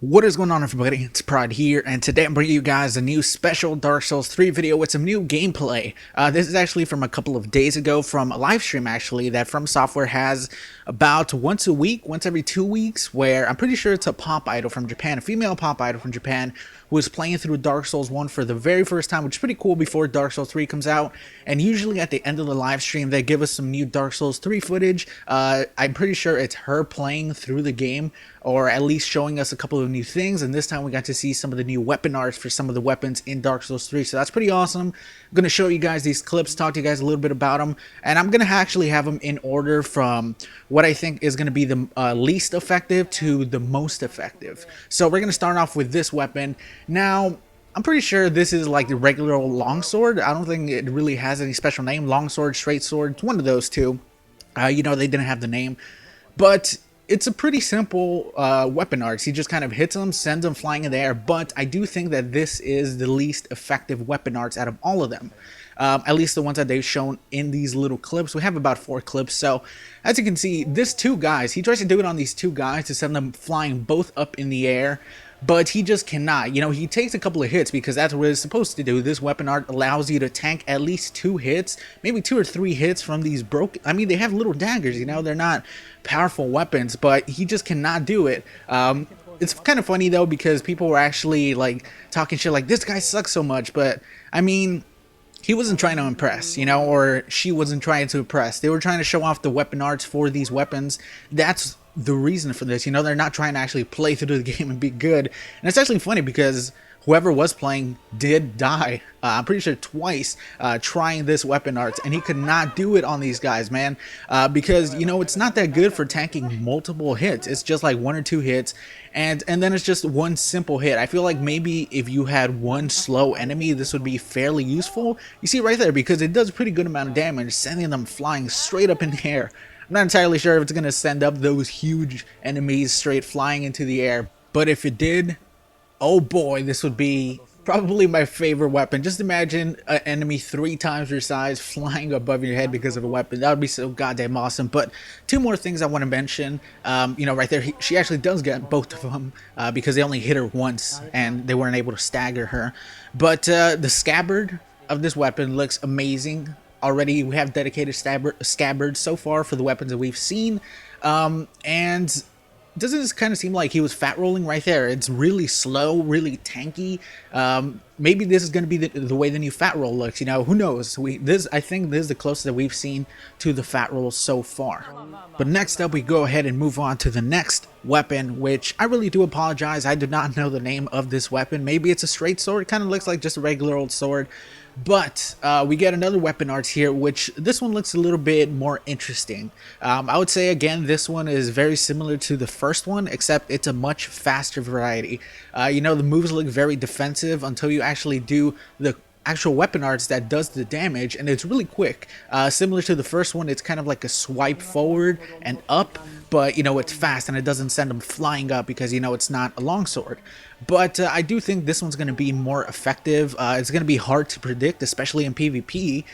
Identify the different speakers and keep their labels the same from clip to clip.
Speaker 1: What is going on, everybody? It's Pride here, and today I'm bringing you guys a new special Dark Souls 3 video with some new gameplay. This is actually from a couple of days ago from a live stream, actually, that From Software has about once a week, once every 2 weeks, where I'm pretty sure it's a pop idol from Japan, a female pop idol from Japan, who is playing through Dark Souls 1 for the very first time, which is pretty cool before Dark Souls 3 comes out. And usually at the end of the live stream, they give us some new Dark Souls 3 footage. I'm pretty sure it's her playing through the game, or at least showing us a couple of new things, and this time we got to see some of the new weapon arts for some of the weapons in Dark Souls 3, so that's pretty awesome. I'm going to show you guys these clips, talk to you guys a little bit about them, and I'm going to actually have them in order from what I think is going to be the least effective to the most effective. So we're going to start off with this weapon. Now, I'm pretty sure this is like the regular old longsword. I don't think it really has any special name. Longsword, straight sword, it's one of those two. You know, they didn't have the name, but it's a pretty simple weapon arts. He just kind of hits them, sends them flying in the air, but I do think that this is the least effective weapon arts out of all of them. At least the ones that they've shown in these little clips. We have about 4 clips, so as you can see, this 2 guys, he tries to do it on these 2 guys to send them flying both up in the air, but he just cannot. You know, he takes a couple of hits because that's what it's supposed to do. This weapon art allows you to tank at least 2 hits, maybe 2 or 3 hits from these broken, I mean, they have little daggers, you know, they're not powerful weapons, but he just cannot do it. It's kind of funny though, because people were actually like talking shit like, this guy sucks so much, but I mean, he wasn't trying to impress, you know, or she wasn't trying to impress. They were trying to show off the weapon arts for these weapons. That's the reason for this, you know. They're not trying to actually play through the game and be good. And it's actually funny because whoever was playing did die, I'm pretty sure twice, trying this weapon arts, and he could not do it on these guys, man, because, you know, it's not that good for tanking multiple hits. It's just like 1 or 2 hits, and then it's just one simple hit. I feel like maybe if you had one slow enemy, this would be fairly useful. You see right there, because it does a pretty good amount of damage, sending them flying straight up in the air. I'm not entirely sure if it's going to send up those huge enemies straight flying into the air, but if it did, oh boy, this would be probably my favorite weapon. Just imagine an enemy 3 times your size flying above your head because of a weapon. That would be so goddamn awesome. But 2 more things I want to mention. You know, right there, she actually does get both of them because they only hit her once and they weren't able to stagger her. But the scabbard of this weapon looks amazing. Already we have dedicated scabbards so far for the weapons that we've seen. And doesn't this kind of seem like he was fat rolling right there? It's really slow, really tanky. Maybe this is going to be the way the new fat roll looks, you know, who knows. I think this is the closest that we've seen to the fat roll so far. But next up, we go ahead and move on to the next weapon, which I really do apologize, I do not know the name of this weapon. Maybe it's a straight sword. It kind of looks like just a regular old sword. But we get another weapon arts here, which this one looks a little bit more interesting. I would say, again, this one is very similar to the first one, except it's a much faster variety. You know, the moves look very defensive until you actually do the actual weapon arts that does the damage, and it's really quick. Similar to the first one, it's kind of like a swipe forward and up, but, you know, it's fast and it doesn't send them flying up because, you know, it's not a longsword. But I do think this one's going to be more effective. It's going to be hard to predict, especially in PvP,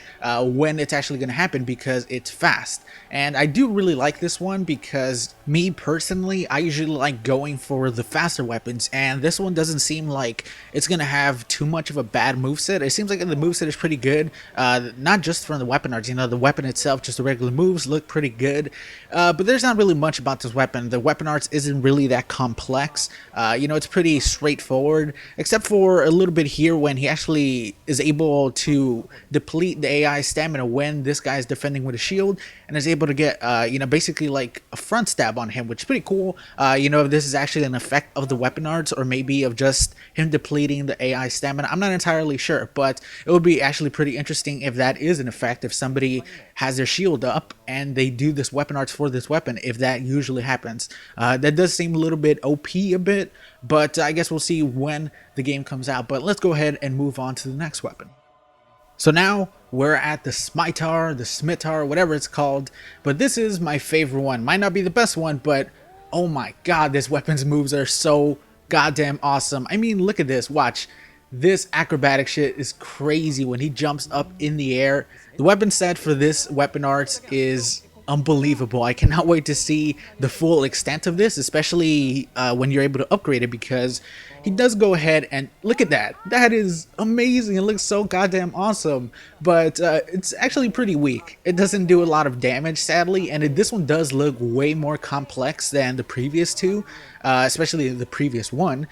Speaker 1: when it's actually going to happen because it's fast. And I do really like this one because, me personally, I usually like going for the faster weapons, and this one doesn't seem like it's going to have too much of a bad moveset. It seems like the moveset is pretty good, not just from the weapon arts, you know, the weapon itself, just the regular moves look pretty good. But there's not really much about this weapon. The weapon arts isn't really that complex. You know, it's pretty straightforward, except for a little bit here when he actually is able to deplete the AI stamina when this guy is defending with a shield, and is able to get, you know, basically like a front stab on him, which is pretty cool. You know, if this is actually an effect of the weapon arts, or maybe of just him depleting the AI stamina, I'm not entirely sure, but it would be actually pretty interesting if that is an effect, if somebody has their shield up and they do this weapon arts for this weapon, if that usually happens. That does seem a little bit OP a bit, but I guess we'll see when the game comes out. But let's go ahead and move on to the next weapon. So now we're at the Scimitar, whatever it's called, but this is my favorite one. Might not be the best one, but oh my god, this weapon's moves are so goddamn awesome. I mean, look at this, watch. This acrobatic shit is crazy when he jumps up in the air. The weapon set for this weapon arts is unbelievable. I cannot wait to see the full extent of this, especially when you're able to upgrade it, because he does go ahead and look at that. That is amazing. It looks so goddamn awesome, but it's actually pretty weak. It doesn't do a lot of damage, sadly, and this one does look way more complex than the previous two, especially the previous one.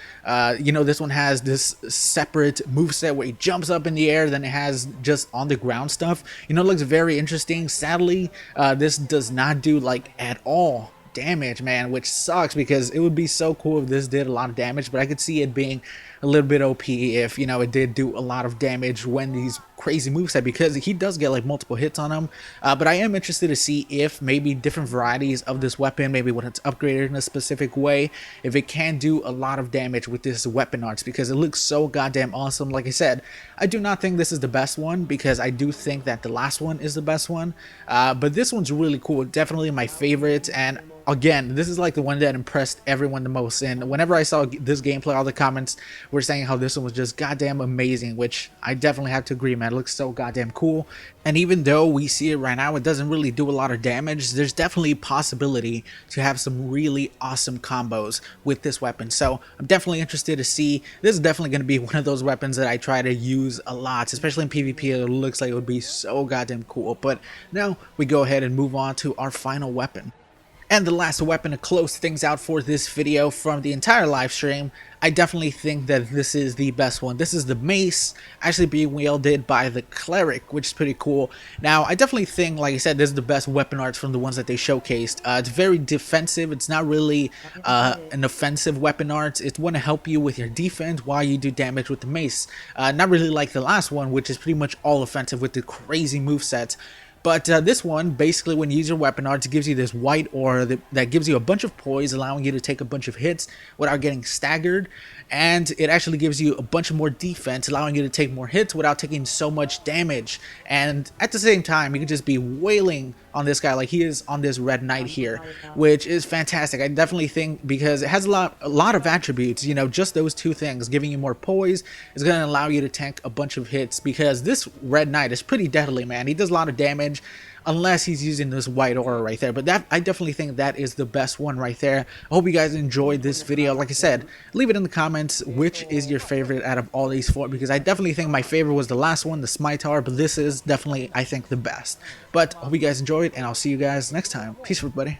Speaker 1: You know, this one has this separate moveset where he jumps up in the air, then it has just on the ground stuff. You know, it looks very interesting. Sadly, this does not do like at all damage, man, which sucks because it would be so cool if this did a lot of damage, but I could see it being a little bit OP if, you know, it did do a lot of damage when these crazy moveset, because he does get like multiple hits on him. But I am interested to see if maybe different varieties of this weapon, maybe when it's upgraded in a specific way, if it can do a lot of damage with this weapon arts, because it looks so goddamn awesome. Like I said, I do not think this is the best one, because I do think that the last one is the best one, but this one's really cool, definitely my favorite. And again, this is like the one that impressed everyone the most, and whenever I saw this gameplay, all the comments were saying how this one was just goddamn amazing, which I definitely have to agree, man. It looks so goddamn cool. And even though we see it right now, it doesn't really do a lot of damage, there's definitely a possibility to have some really awesome combos with this weapon. So I'm definitely interested to see. This is definitely going to be one of those weapons that I try to use a lot, especially in PvP. It looks like it would be so goddamn cool. But now we go ahead and move on to our final weapon. And the last weapon to close things out for this video from the entire live stream, I definitely think that this is the best one. This is the Mace, actually being wielded by the Cleric, which is pretty cool. Now, I definitely think, like I said, this is the best weapon arts from the ones that they showcased. It's very defensive. It's not really an offensive weapon art. It's going to help you with your defense while you do damage with the Mace. Not really like the last one, which is pretty much all offensive with the crazy movesets. But this one, basically, when you use your weapon arts, it gives you this white aura that gives you a bunch of poise, allowing you to take a bunch of hits without getting staggered. And it actually gives you a bunch of more defense, allowing you to take more hits without taking so much damage. And at the same time, you can just be wailing on this guy like he is on this Red Knight here, which is fantastic. I definitely think, because it has a lot of attributes, you know, just those two things, giving you more poise is going to allow you to tank a bunch of hits, because this Red Knight is pretty deadly, man. He does a lot of damage unless he's using this white aura right there. But that, I definitely think that is the best one right there. I hope you guys enjoyed this video. Like I said, leave it in the comments which is your favorite out of all these four, because I definitely think my favorite was the last one, the Scimitar, but this is definitely, I think, the best. But I hope you guys enjoyed, and I'll see you guys next time. Peace, everybody.